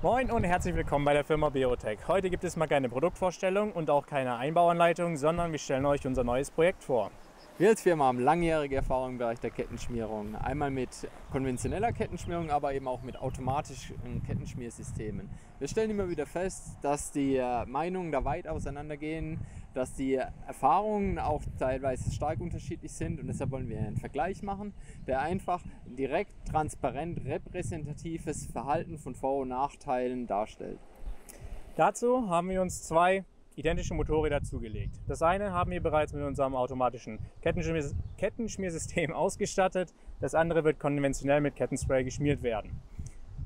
Moin und herzlich willkommen bei der Firma Berotec. Heute gibt es mal keine Produktvorstellung und auch keine Einbauanleitung, sondern wir stellen euch unser neues Projekt vor. Wir als Firma haben langjährige Erfahrung im Bereich der Kettenschmierung. Einmal mit konventioneller Kettenschmierung, aber eben auch mit automatischen Kettenschmiersystemen. Wir stellen immer wieder fest, dass die Meinungen da weit auseinandergehen, dass die Erfahrungen auch teilweise stark unterschiedlich sind und deshalb wollen wir einen Vergleich machen, der einfach direkt, transparent, repräsentatives Verhalten von Vor- und Nachteilen darstellt. Dazu haben wir uns zwei identische Motorräder zugelegt. Das eine haben wir bereits mit unserem automatischen Kettenschmiersystem ausgestattet, das andere wird konventionell mit Kettenspray geschmiert werden.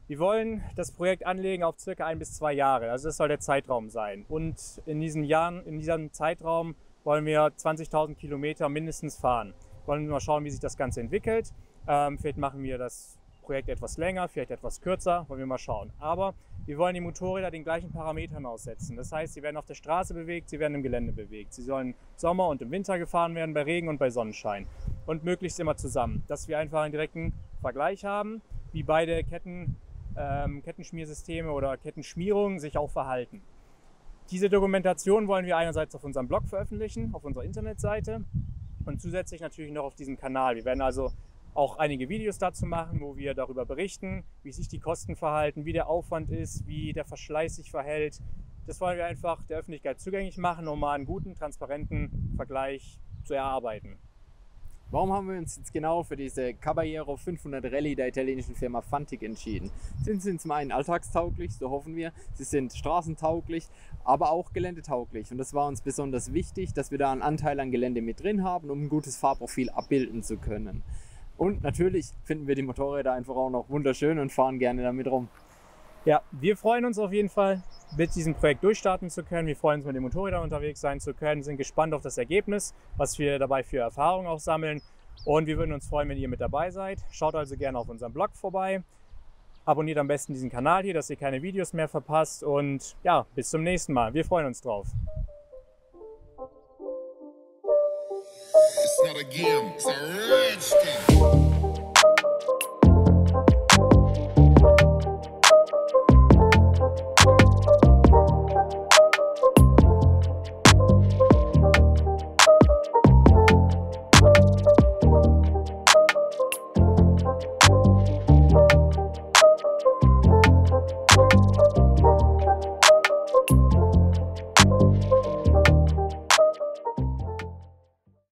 Wir wollen das Projekt anlegen auf ca. 1 bis 2 Jahre, also das soll der Zeitraum sein. Und in diesem Zeitraum wollen wir 20.000 Kilometer mindestens fahren. Wollen wir mal schauen, wie sich das Ganze entwickelt. Vielleicht machen wir das Projekt etwas länger, vielleicht etwas kürzer, wollen wir mal schauen. Aber wir wollen die Motorräder den gleichen Parametern aussetzen. Das heißt, sie werden auf der Straße bewegt, sie werden im Gelände bewegt. Sie sollen im Sommer und im Winter gefahren werden, bei Regen und bei Sonnenschein. Und möglichst immer zusammen, dass wir einfach einen direkten Vergleich haben, wie beide Kettenschmiersysteme oder Kettenschmierungen sich auch verhalten. Diese Dokumentation wollen wir einerseits auf unserem Blog veröffentlichen, auf unserer Internetseite und zusätzlich natürlich noch auf diesem Kanal. Wir werden also auch einige Videos dazu machen, wo wir darüber berichten, wie sich die Kosten verhalten, wie der Aufwand ist, wie der Verschleiß sich verhält. Das wollen wir einfach der Öffentlichkeit zugänglich machen, um mal einen guten, transparenten Vergleich zu erarbeiten. Warum haben wir uns jetzt genau für diese Caballero 500 Rallye der italienischen Firma Fantic entschieden? Sie sind zum einen alltagstauglich, so hoffen wir, sie sind straßentauglich, aber auch geländetauglich. Und das war uns besonders wichtig, dass wir da einen Anteil an Gelände mit drin haben, um ein gutes Fahrprofil abbilden zu können. Und natürlich finden wir die Motorräder einfach auch noch wunderschön und fahren gerne damit rum. Ja, wir freuen uns auf jeden Fall, mit diesem Projekt durchstarten zu können. Wir freuen uns, mit den Motorrädern unterwegs sein zu können, sind gespannt auf das Ergebnis, was wir dabei für Erfahrungen auch sammeln. Und wir würden uns freuen, wenn ihr mit dabei seid. Schaut also gerne auf unserem Blog vorbei. Abonniert am besten diesen Kanal hier, dass ihr keine Videos mehr verpasst. Und ja, bis zum nächsten Mal. Wir freuen uns drauf. It's not a game, it's a